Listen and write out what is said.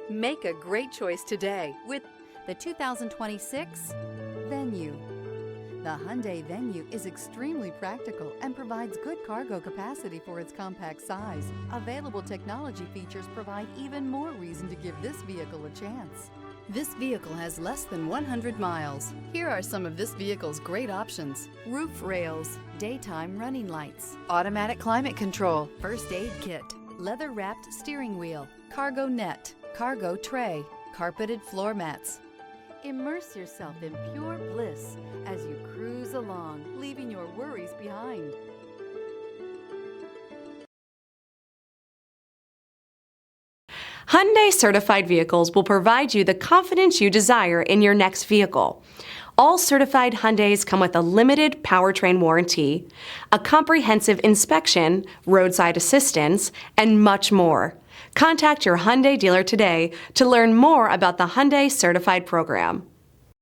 Make a great choice today with the 2026 Venue. The Hyundai Venue is extremely practical and provides good cargo capacity for its compact size. Available technology features provide even more reason to give this vehicle a chance. This vehicle has less than 100 miles. Here are some of this vehicle's great options: roof rails, daytime running lights, automatic climate control, first aid kit, leather-wrapped steering wheel, cargo net, cargo tray, carpeted floor mats. Immerse yourself in pure bliss as you cruise along, leaving your worries behind. Hyundai certified vehicles will provide you the confidence you desire in your next vehicle. All certified Hyundais come with a limited powertrain warranty, a comprehensive inspection, roadside assistance, and much more. Contact your Hyundai dealer today to learn more about the Hyundai Certified program.